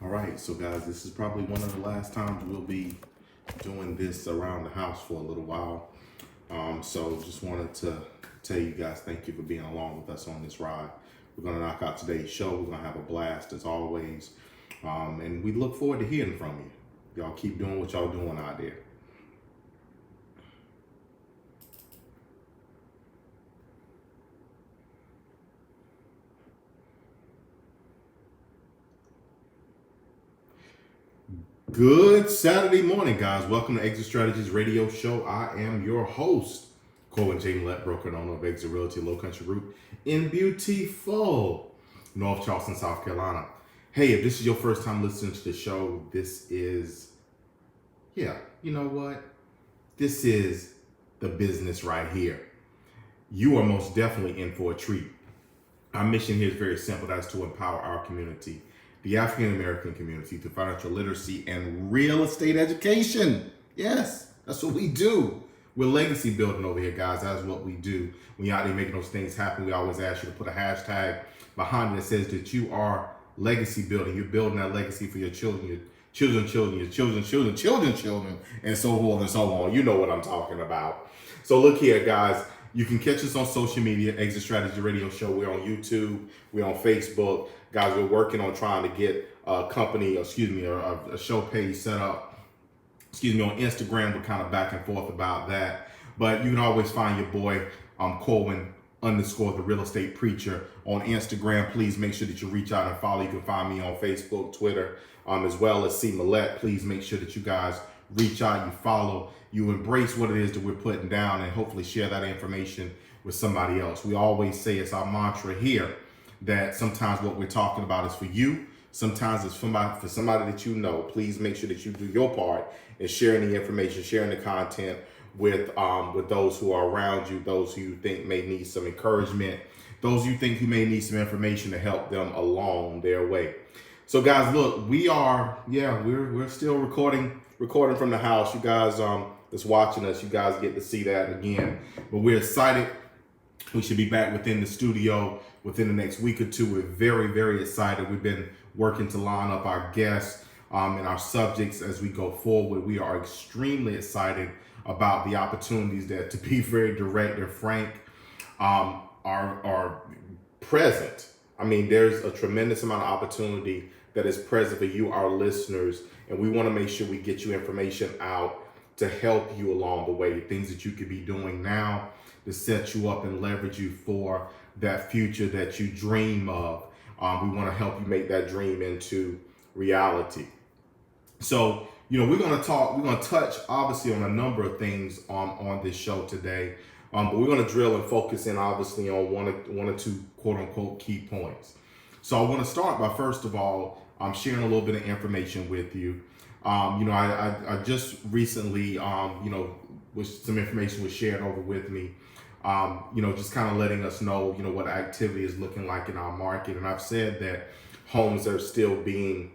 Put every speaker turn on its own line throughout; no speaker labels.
All right, so guys, this is probably one of the last times we'll be doing this around the house for a little while. So just wanted to tell you guys thank you for being along with us on this ride. We're gonna knock out today's show. We're gonna have a blast as always, and we look forward to hearing from you. Y'all keep doing what y'all doing out there. Good Saturday morning, guys. Welcome to Exit Strategies Radio Show. I am your host, Colin J. Millette, broker and owner of Exit Realty Low Country Group in beautiful North Charleston, South Carolina. Hey, if this is your first time listening to the show, this is, you know what? This is the business right here. You are most definitely in for a treat. Our mission here is very simple. That's to empower our community, the African American community, through financial literacy and real estate education. Yes, that's what we do. We're legacy building over here, guys. That's what we do. When you're out there making those things happen, we always ask you to put a hashtag behind it that says that you are legacy building. You're building that legacy for your children, your children's children, your children's children, and so forth and so on. You know what I'm talking about. So look here, guys. You can catch us on social media, Exit Strategy Radio Show. We're on YouTube. We're on Facebook. Guys, we're working on trying to get a company, or a show page set up. On Instagram. We're kind of back and forth about that. But you can always find your boy, Colwyn _ the real estate preacher on Instagram. Please make sure that you reach out and follow. You can find me on Facebook, Twitter, as well as C. Millette. Please make sure that you guys reach out, you follow, you embrace what it is that we're putting down, and hopefully share that information with somebody else. We always say it's our mantra here that sometimes what we're talking about is for you. Sometimes it's for somebody that you know. Please make sure that you do your part in sharing the information, sharing the content with those who are around you, those who you think may need some encouragement, those you think who may need some information to help them along their way. So guys, look, we're still recording from the house. You guys that's watching us, you guys get to see that again. But we're excited. We should be back within the studio within the next week or two. We're very, very excited. We've been working to line up our guests and our subjects as we go forward. We are extremely excited about the opportunities that, to be very direct and frank, are present. I mean, there's a tremendous amount of opportunity that is present for you, our listeners, and we want to make sure we get you information out to help you along the way, things that you could be doing now to set you up and leverage you for that future that you dream of. We want to help you make that dream into reality. So, we're going to touch obviously on a number of things on this show today, but we're going to drill and focus in obviously on one or two quote unquote key points. So I want to start by, first of all, sharing a little bit of information with you. I just recently, some information was shared over with me, just kind of letting us know, what activity is looking like in our market. And I've said that homes are still being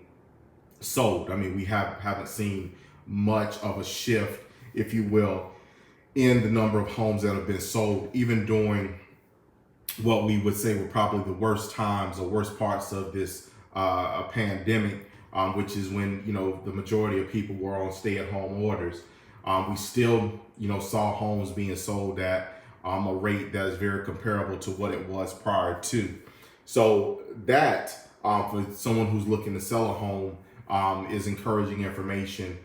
sold. I mean, we haven't seen much of a shift, if you will, in the number of homes that have been sold, even during what we would say were probably the worst times or worst parts of this pandemic, which is when, the majority of people were on stay-at-home orders. We still, saw homes being sold at a rate that is very comparable to what it was prior to. So that, for someone who's looking to sell a home, is encouraging information.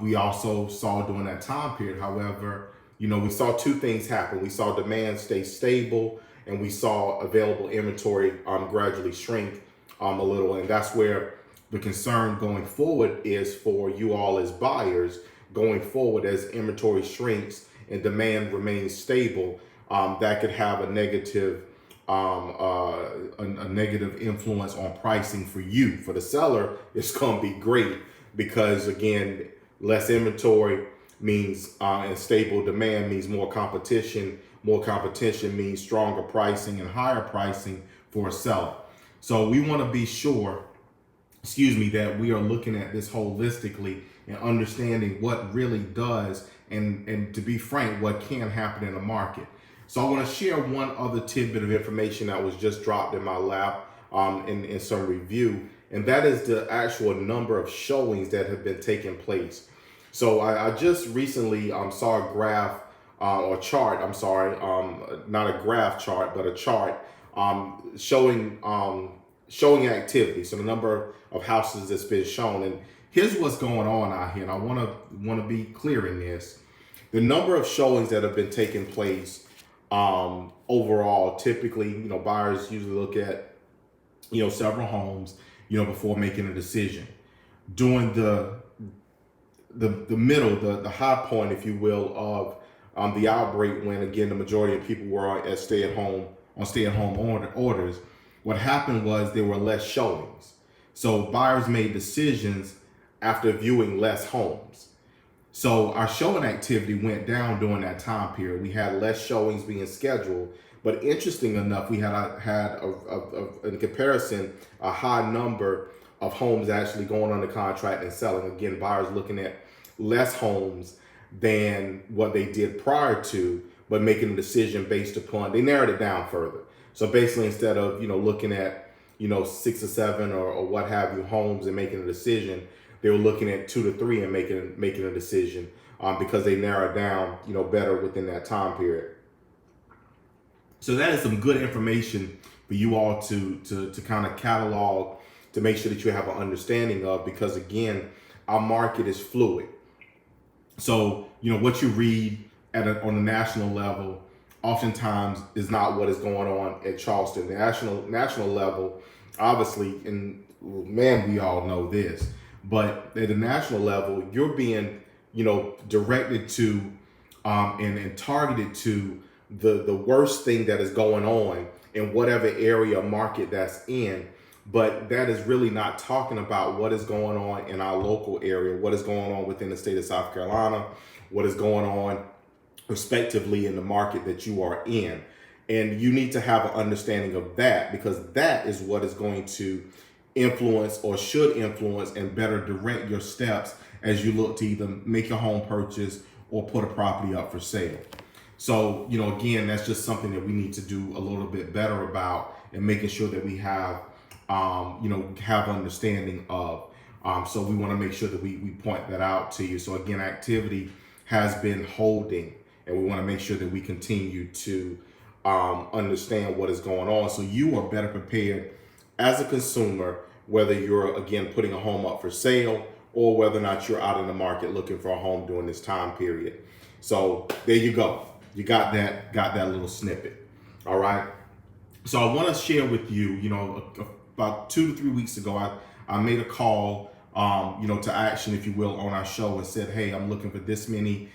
We also saw during that time period, however, we saw two things happen. We saw demand stay stable, and we saw available inventory gradually shrink a little. And that's where the concern going forward is for you all as buyers going forward. As inventory shrinks and demand remains stable, that could have a negative influence on pricing for you. For the seller, it's going to be great because, again, less inventory means and stable demand means more competition. More competition means stronger pricing and higher pricing for a seller. So we want to be sure, that we are looking at this holistically and understanding what really does and to be frank, what can happen in the market. So I want to share one other tidbit of information that was just dropped in my lap in some review. and that is the actual number of showings that have been taking place. So I just recently saw a graph or chart. I'm sorry, not a graph chart, but a chart showing activity. So the number of houses that's been shown. And here's what's going on out here. And I want to be clear in this. The number of showings that have been taking place overall, typically, buyers usually look at, several homes, before making a decision. During the middle, the high point, if you will, of the outbreak, when again the majority of people were at stay-at-home orders, what happened was there were less showings. So buyers made decisions after viewing less homes. So our showing activity went down during that time period. We had less showings being scheduled, but interesting enough, we had in comparison a high number of homes actually going under contract and selling. Again, buyers looking at less homes than what they did prior to, but making a decision based upon, they narrowed it down further. So basically, instead of looking at 6 or 7 or what have you homes and making a decision, they were looking at 2 to 3 and making a decision because they narrowed down better within that time period. So that is some good information for you all to kind of catalog, to make sure that you have an understanding of, because again, our market is fluid. So what you read on the national level oftentimes is not what is going on at Charleston. The national level, obviously, and man, we all know this, but at the national level, you're being, directed to and targeted to the worst thing that is going on in whatever area or market that's in. But that is really not talking about what is going on in our local area, what is going on within the state of South Carolina, what is going on respectively in the market that you are in. And you need to have an understanding of that, because that is what is going to influence or should influence and better direct your steps as you look to either make a home purchase or put a property up for sale. So, again, that's just something that we need to do a little bit better about, and making sure that we have have understanding of. So we want to make sure that we point that out to you. So again, activity has been holding, and we want to make sure that we continue to understand what is going on, so you are better prepared as a consumer, whether you're again putting a home up for sale or whether or not you're out in the market looking for a home during this time period. So there you go. You got that little snippet. All right. So I want to share with you, about 2 to 3 weeks ago, I made a call, to action, if you will, on our show, and said, hey, I'm looking for this many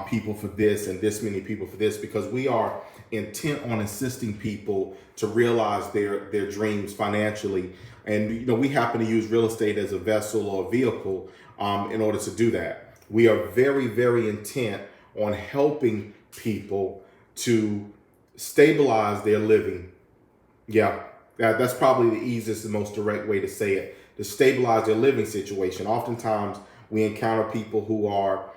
people for this and this many people for this, because we are intent on assisting people to realize their dreams financially. And, we happen to use real estate as a vessel or a vehicle in order to do that. We are very, very intent on helping people to stabilize their living. Yeah, that's probably the easiest and most direct way to say it, to stabilize their living situation. Oftentimes we encounter people who are,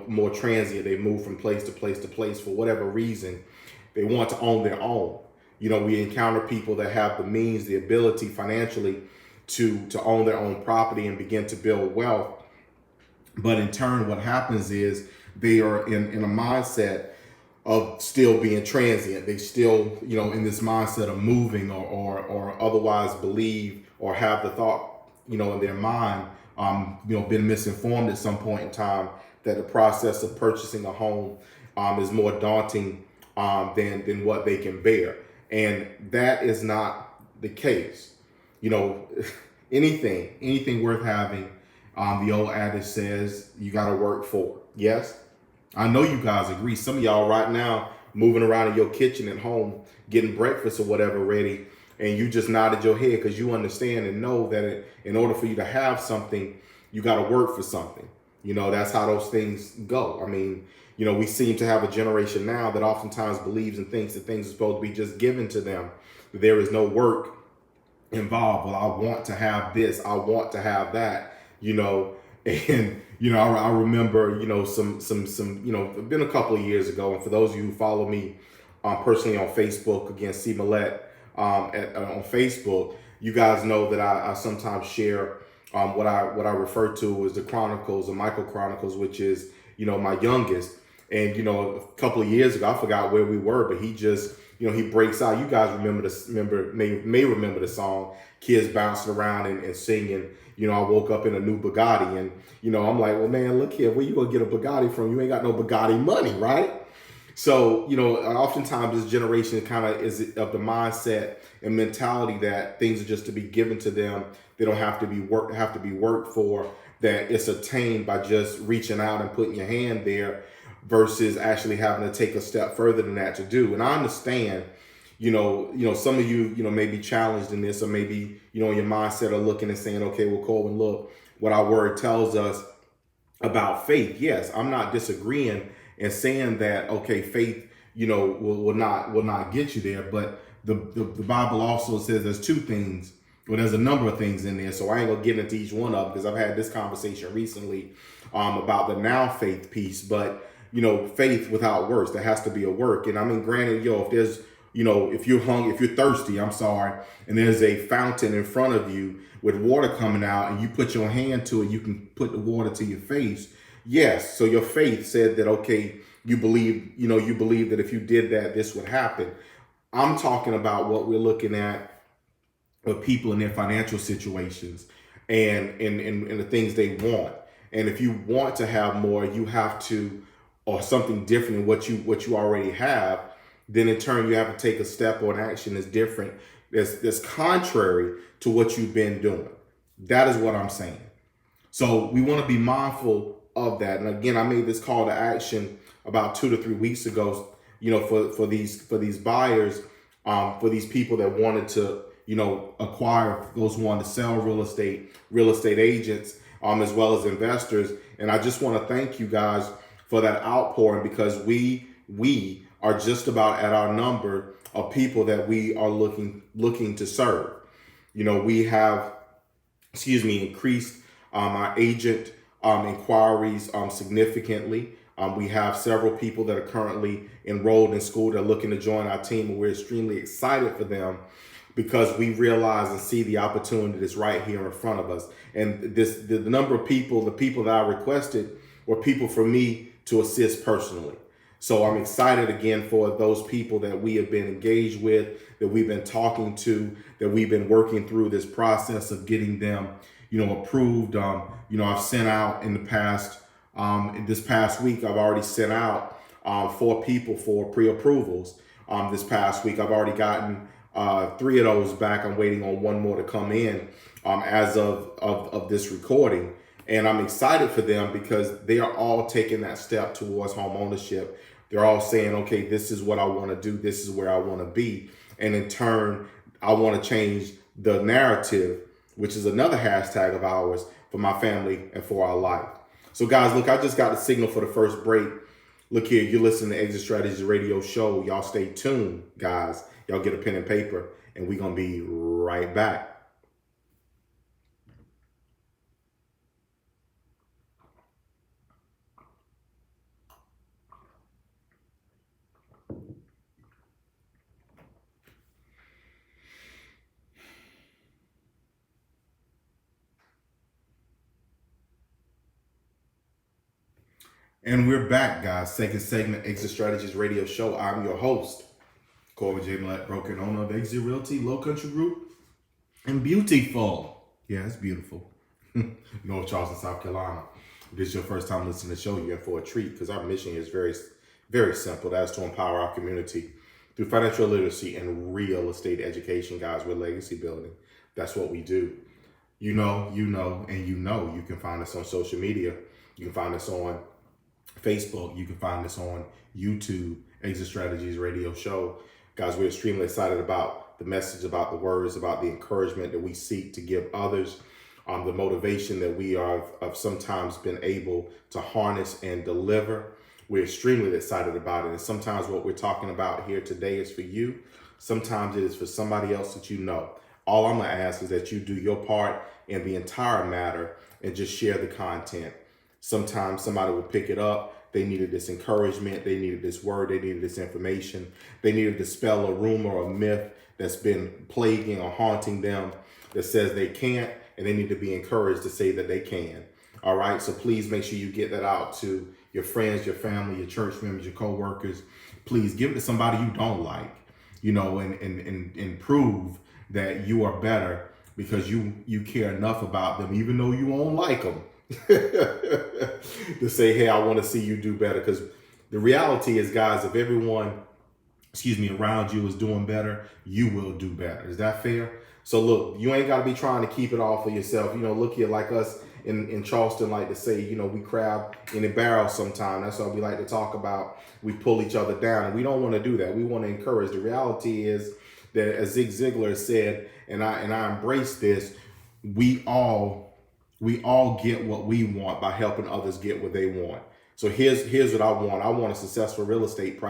more transient. They move from place to place to place for whatever reason. They want to own their own. We encounter people that have the means, the ability financially to own their own property and begin to build wealth. But in turn, what happens is they are in a mindset of still being transient. They still, in this mindset of moving or otherwise believe or have the thought, in their mind, been misinformed at some point in time that the process of purchasing a home is more daunting than what they can bear. And that is not the case. Anything worth having, the old adage says you got to work for. Yes. I know you guys agree. Some of y'all right now moving around in your kitchen at home, getting breakfast or whatever ready, and you just nodded your head because you understand and know that in order for you to have something, you got to work for something. That's how those things go. I mean, we seem to have a generation now that oftentimes believes and thinks that things are supposed to be just given to them. There is no work involved. Well, I want to have this. I want to have that, and I remember, some, it's been a couple of years ago. And for those of you who follow me personally on Facebook, again, C. Millette on Facebook, you guys know that I sometimes share what I refer to as the Chronicles, the Michael Chronicles, which is, my youngest. And, a couple of years ago, I forgot where we were, but he just, he breaks out. You guys may remember the song, kids bouncing around and singing, I woke up in a new Bugatti. And, I'm like, well, man, look here, where you gonna get a Bugatti from? You ain't got no Bugatti money, right? So, oftentimes this generation kind of is of the mindset and mentality that things are just to be given to them. They don't have to be worked for, that it's attained by just reaching out and putting your hand there versus actually having to take a step further than that to do. And I understand, some of you, may be challenged in this, or maybe, in your mindset are looking and saying, okay, well, Colvin, look, what our word tells us about faith. Yes, I'm not disagreeing and saying that, okay, faith, will not get you there. But the Bible also says there's two things. Well, there's a number of things in there. So I ain't gonna get into each one of them because I've had this conversation recently about the now faith piece. But, faith without works, there has to be a work. And I mean, granted, if there's, if you're thirsty, and there's a fountain in front of you with water coming out and you put your hand to it, you can put the water to your face. Yes. So your faith said that, okay, you believe that if you did that, this would happen. I'm talking about what we're looking at with people in their financial situations and the things they want. And if you want to have more, you have to, or something different than what you already have, then in turn you have to take a step or an action that's different, that's contrary to what you've been doing. That is what I'm saying. So we want to be mindful of that. And again, I made this call to action about 2 to 3 weeks ago, for these buyers, for these people that wanted to, acquire, those who wanted to sell real estate agents, as well as investors. And I just want to thank you guys for that outpouring, because we are just about at our number of people that we are looking to serve. We have, increased our agent inquiries significantly. We have several people that are currently enrolled in school that are looking to join our team, and we're extremely excited for them because we realize and see the opportunity that's right here in front of us. And the number of people, the people that I requested, were people for me to assist personally. So I'm excited again for those people that we have been engaged with, that we've been talking to, that we've been working through this process of getting them, approved. I've sent out in the past, this past week, I've already sent out 4 people for pre-approvals. This past week, I've already gotten 3 of those back. I'm waiting on 1 more to come in as of this recording. And I'm excited for them because they are all taking that step towards home ownership. They're all saying, okay, this is what I want to do. This is where I want to be. And in turn, I want to change the narrative, which is another hashtag of ours, for my family and for our life. So guys, look, I just got the signal for the first break. Look here, you're listening to Exit Strategies Radio Show. Y'all stay tuned, guys. Y'all get a pen and paper, and we're going to be right back. And we're back, guys. Second segment, Exit Strategies Radio Show. I'm your host, Colvin J. Millett, broker and owner of Exit Realty, Low Country Group, and Beautiful. Yeah, it's beautiful. North Charleston, South Carolina. If this is your first time listening to the show, you're in for a treat, because our mission here is very, very simple. That's to empower our community through financial literacy and real estate education, guys. We're legacy building. That's what we do. You know, and you can find us on social media. You can find us on Facebook. You can find us on YouTube, Exit Strategies Radio Show. Guys, we're extremely excited about the message, about the words, about the encouragement that we seek to give others, the motivation that we have sometimes been able to harness and deliver. We're extremely excited about it. And sometimes what we're talking about here today is for you. Sometimes it is for somebody else that you know. All I'm going to ask is that you do your part in the entire matter and just share the content. Sometimes somebody will pick it up. They needed this encouragement. They needed this word. They needed this information. They needed to dispel a rumor or a myth that's been plaguing or haunting them. that says they can't, and they need to be encouraged to say that they can. All right. So please make sure you get that out to your friends, your family, your church members, your co-workers. Please give it to somebody you don't like, and prove that you are better because you care enough about them, even though you won't like them, to say, hey, I want to see you do better. Because the reality is, guys, if everyone, around you is doing better, you will do better. Is that fair? So look, you ain't got to be trying to keep it all for yourself. Look here, like us in Charleston like to say, we crab in a barrel sometimes. That's what we like to talk about. We pull each other down, and we don't want to do that. We want to encourage. The reality is that, as Zig Ziglar said, and I embrace this, we all get what we want by helping others get what they want. So here's what I want. I want a successful real estate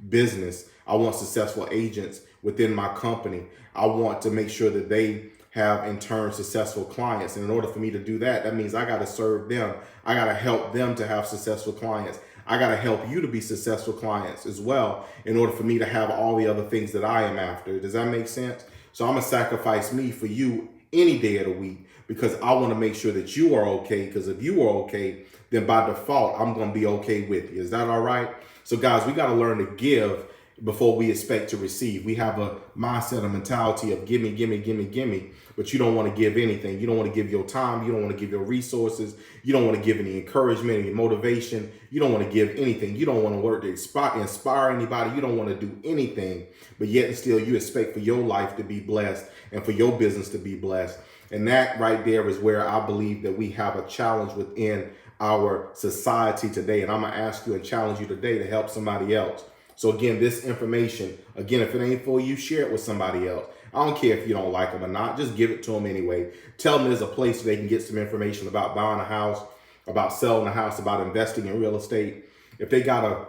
business. I want successful agents within my company. I want to make sure that they have, in turn, successful clients. And in order for me to do that, that means I got to serve them. I got to help them to have successful clients. I got to help you to be successful clients as well, in order for me to have all the other things that I am after. Does that make sense? So I'm going to sacrifice me for you any day of the week, because I want to make sure that you are okay. Because if you are okay, then by default, I'm going to be okay with you. Is that all right? So guys, we got to learn to give before we expect to receive. We have a mindset, a mentality of gimme, gimme, gimme, gimme, but you don't want to give anything. You don't want to give your time. You don't want to give your resources. You don't want to give any encouragement, any motivation. You don't want to give anything. You don't want to work to inspire anybody. You don't want to do anything, but yet and still you expect for your life to be blessed and for your business to be blessed. And that right there is where I believe that we have a challenge within our society today. And I'm going to ask you and challenge you today to help somebody else. So again, this information, if it ain't for you, share it with somebody else. I don't care if you don't like them or not. Just give it to them anyway. Tell them there's a place where they can get some information about buying a house, about selling a house, about investing in real estate. If they got a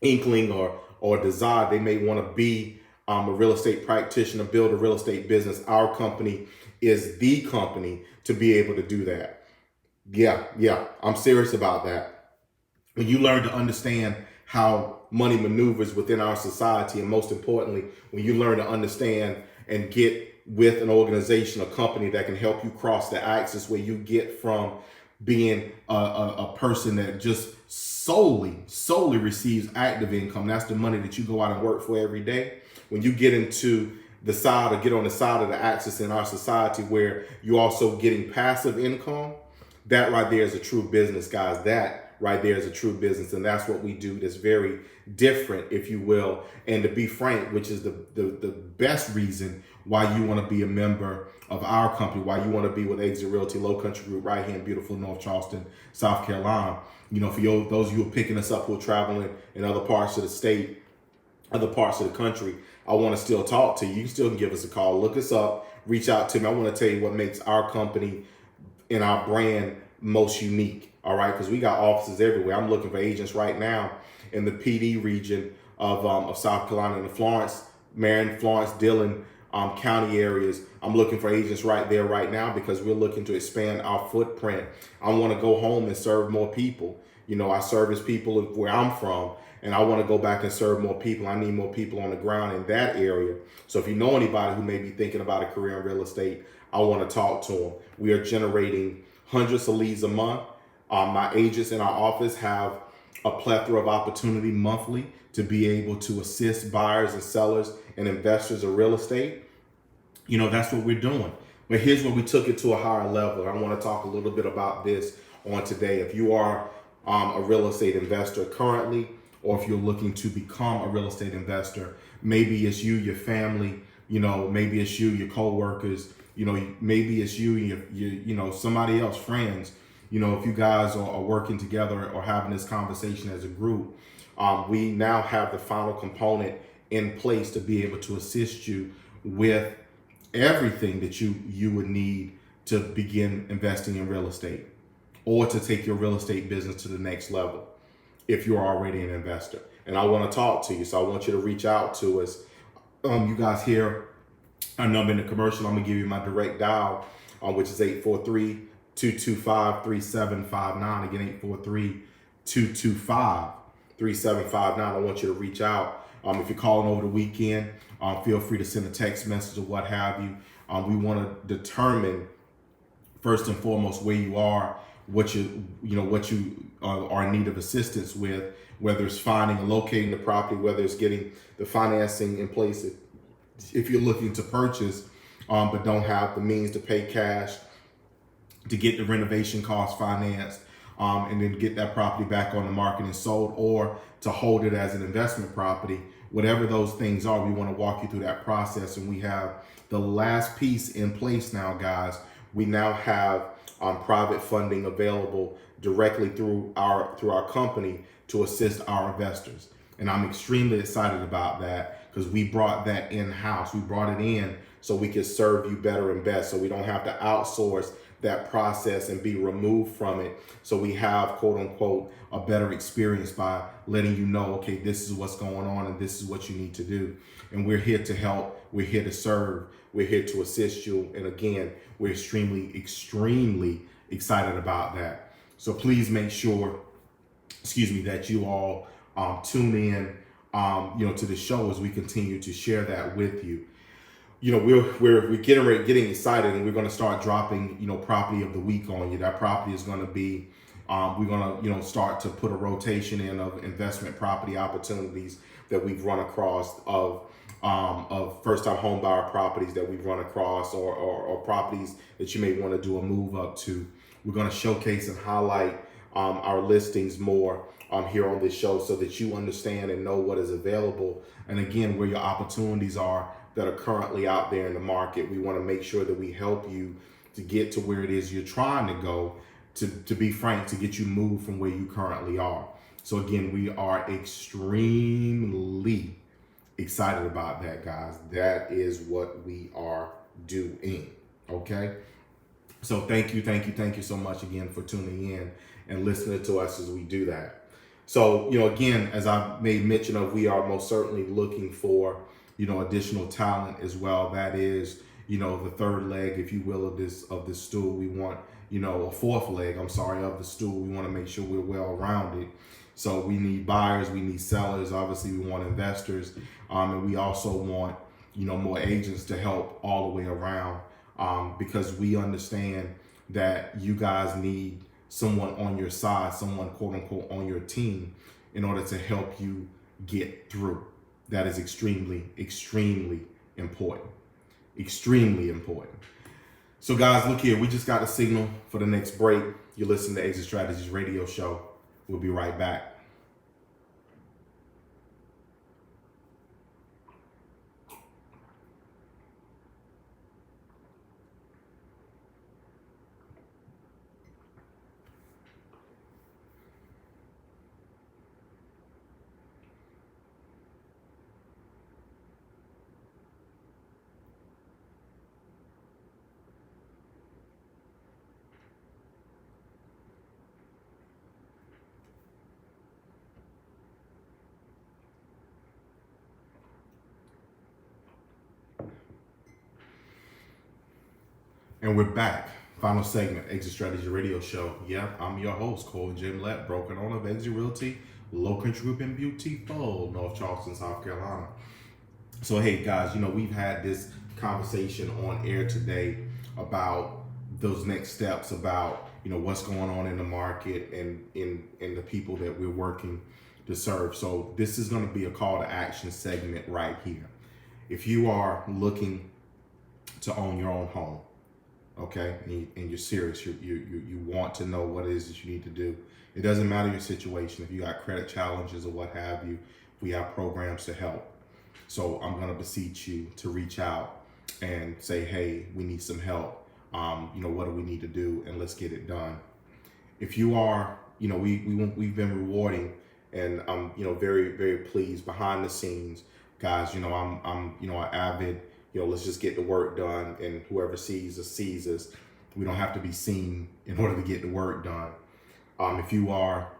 inkling or desire, they may want to be a real estate practitioner, build a real estate business. Our company is the company to be able to do that. Yeah, I'm serious about that. When you learn to understand how money maneuvers within our society, and most importantly, when you learn to understand and get with an organization, a company that can help you cross the axis where you get from being a person that just solely receives active income. That's the money that you go out and work for every day. When you get into the side, or get on the side of the axis in our society where you're also getting passive income, that right there is a true business, guys. That right there is a true business. And that's what we do. That's very different, if you will. And to be frank, which is the best reason why you want to be a member of our company, why you want to be with Exit Realty Low Country Group right here in beautiful North Charleston, South Carolina. For those of you who are picking us up who are traveling in other parts of the state, other parts of the country, I want to still talk to you. You still can give us a call, look us up, reach out to me. I want to tell you what makes our company and our brand most unique. All right, because we got offices everywhere. I'm looking for agents right now in the PD region of South Carolina, in the Florence, Dillon county areas. I'm looking for agents right there right now because we're looking to expand our footprint. I want to go home and serve more people. I service people where I'm from, and I want to go back and serve more people. I need more people on the ground in that area. So if you know anybody who may be thinking about a career in real estate, I want to talk to them. We are generating hundreds of leads a month. My agents in our office have a plethora of opportunity monthly to be able to assist buyers and sellers and investors of real estate. That's what we're doing. But here's where we took it to a higher level. I want to talk a little bit about this on today. If you are a real estate investor currently, or if you're looking to become a real estate investor, maybe it's you, your family, maybe it's you, your coworkers, maybe it's you, your somebody else, friends. If you guys are working together or having this conversation as a group, we now have the final component in place to be able to assist you with everything that you would need to begin investing in real estate, or to take your real estate business to the next level if you're already an investor. And I want to talk to you, so I want you to reach out to us. You guys hear our number in the commercial. I'm going to give you my direct dial, which is 843-225-3759. Again, 843-225-3759. I want you to reach out. If you're calling over the weekend, feel free to send a text message or what have you. We want to determine first and foremost where you are, what you are in need of assistance with, whether it's finding and locating the property, whether it's getting the financing in place if you're looking to purchase but don't have the means to pay cash to get the renovation costs financed, and then get that property back on the market and sold, or to hold it as an investment property. Whatever those things are, we want to walk you through that process. And we have the last piece in place now, guys. We now have private funding available directly through our company to assist our investors. And I'm extremely excited about that because we brought that in-house. We brought it in so we could serve you better and best, so we don't have to outsource that process and be removed from it. So we have, quote unquote, a better experience by letting you know, okay, this is what's going on and this is what you need to do. And we're here to help. We're here to serve. We're here to assist you. And again, we're extremely, extremely excited about that. So please make sure, that you all tune in, to the show as we continue to share that with you. We're getting excited, and we're going to start dropping, property of the week on you. That property is going to be, we're going to, start to put a rotation in of investment property opportunities that we've run across of first-time home buyer properties that we've run across, or properties that you may want to do a move up to. We're going to showcase and highlight our listings more here on this show so that you understand and know what is available. And again, where your opportunities are that are currently out there in the market. We want to make sure that we help you to get to where it is you're trying to go, to be frank, to get you moved from where you currently are. So again, we are extremely excited about that, guys. That is what we are doing. Okay. So thank you so much again for tuning in and listening to us as we do that. So, again, as I made mention of, we are most certainly looking for, additional talent as well. That is, the third leg, if you will, of this stool. We want, a fourth leg, of the stool. We want to make sure we're well rounded. So we need buyers, we need sellers. Obviously, we want investors, and we also want, more agents to help all the way around, because we understand that you guys need someone on your side, someone, quote unquote, on your team in order to help you get through. That is extremely, extremely important. Extremely important. So guys, look here. We just got a signal for the next break. You're listening to Exit Strategies Radio Show. We'll be right back. And we're back. Final segment, Exit Strategy Radio Show. Yeah, I'm your host, Colin J. Millett, broker and owner of Exit Realty, Low Country Group in beautiful North Charleston, South Carolina. So, hey, guys, we've had this conversation on air today about those next steps, about, what's going on in the market and in the people that we're working to serve. So this is going to be a call to action segment right here. If you are looking to own your own home, okay, and you're serious, you want to know what it is that you need to do. It doesn't matter your situation. If you got credit challenges or what have you, we have programs to help. So I'm going to beseech you to reach out and say, hey, we need some help. What do we need to do? And let's get it done. If you are, we've been rewarding, and I'm, very, very pleased behind the scenes, guys. I'm an avid, let's just get the work done, and whoever sees us sees us. We don't have to be seen in order to get the work done. If you are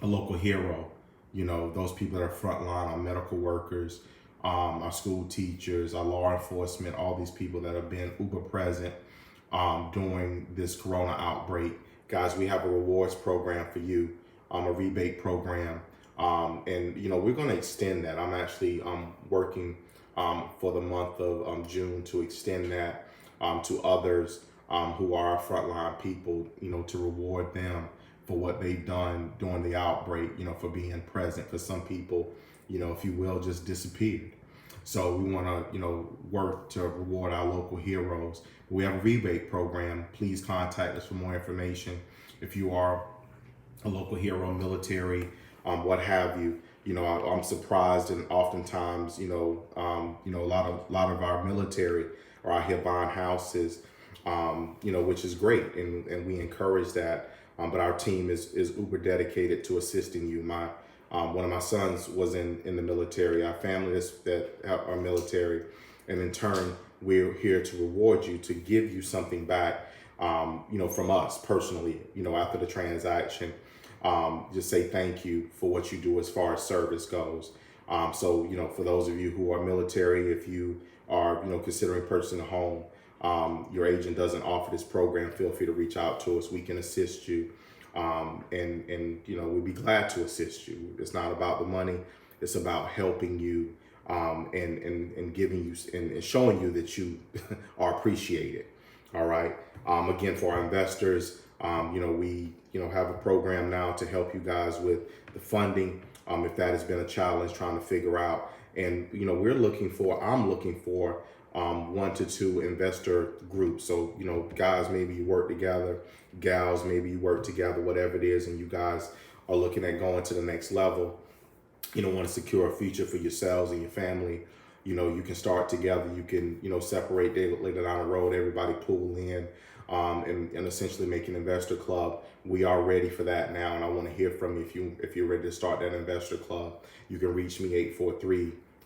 a local hero, those people that are frontline, our medical workers, our school teachers, our law enforcement, all these people that have been uber present during this corona outbreak. Guys, we have a rewards program for you, a rebate program. And, we're going to extend that. I'm actually working for the month of June to extend that to others who are our frontline people, to reward them for what they've done during the outbreak, for being present, because some people, if you will, just disappeared. So we want to, work to reward our local heroes. We have a rebate program. Please contact us for more information. If you are a local hero, military, what have you, I'm surprised, and oftentimes, a lot of our military are out here buying houses, which is great, and we encourage that. But our team is uber dedicated to assisting you. One of my sons was in the military. Our family that are military, and in turn, we're here to reward you, to give you something back, from us personally. After the transaction, just say thank you for what you do as far as service goes. So for those of you who are military, if you are considering purchasing a home, your agent doesn't offer this program, feel free to reach out to us. We can assist you. And we'd be glad to assist you. It's not about the money. It's about helping you, and giving you and showing you that you are appreciated. All right. Again, for our investors, we have a program now to help you guys with the funding. If that has been a challenge trying to figure out, and I'm looking for 1 to 2 investor groups. So, guys, maybe you work together, gals, maybe you work together, whatever it is, and you guys are looking at going to the next level, want to secure a future for yourselves and your family. You can start together, you can, separate later down the road, everybody pool in, and essentially make an investor club. We are ready for that now, and I want to hear from you. If you're ready to start that investor club, you can reach me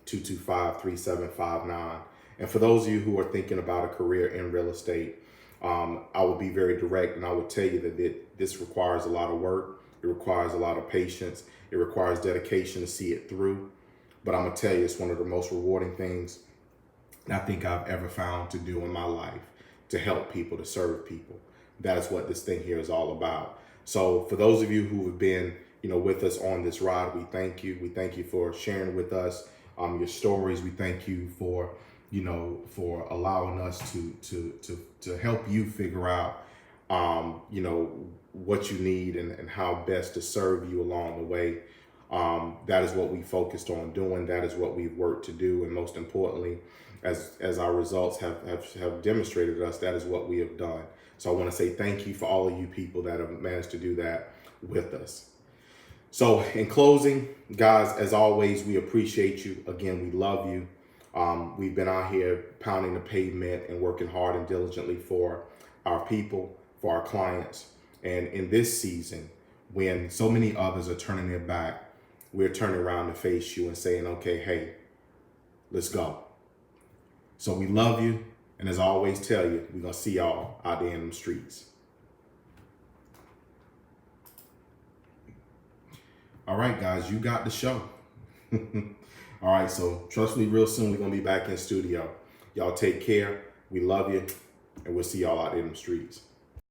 843-225-3759. And for those of you who are thinking about a career in real estate, I would be very direct, and I would tell you that this requires a lot of work. It requires a lot of patience. It requires dedication to see it through. But I'm going to tell you, it's one of the most rewarding things I think I've ever found to do in my life, to help people, to serve people. That is what this thing here is all about. So for those of you who have been, with us on this ride, we thank you. We thank you for sharing with us your stories. We thank you for allowing us to help you figure out, what you need and how best to serve you along the way. That is what we focused on doing. That is what we've worked to do. And most importantly, as our results have demonstrated us, that is what we have done. So I want to say thank you for all of you people that have managed to do that with us. So in closing, guys, as always, we appreciate you. Again, we love you. We've been out here pounding the pavement and working hard and diligently for our people, for our clients. And in this season, when so many others are turning their back, we're turning around to face you and saying, okay, hey, let's go. So we love you. And as I always tell you, we're going to see y'all out there in them streets. All right, guys, you got the show. All right, so trust me, real soon we're going to be back in studio. Y'all take care. We love you, and we'll see y'all out there in the streets.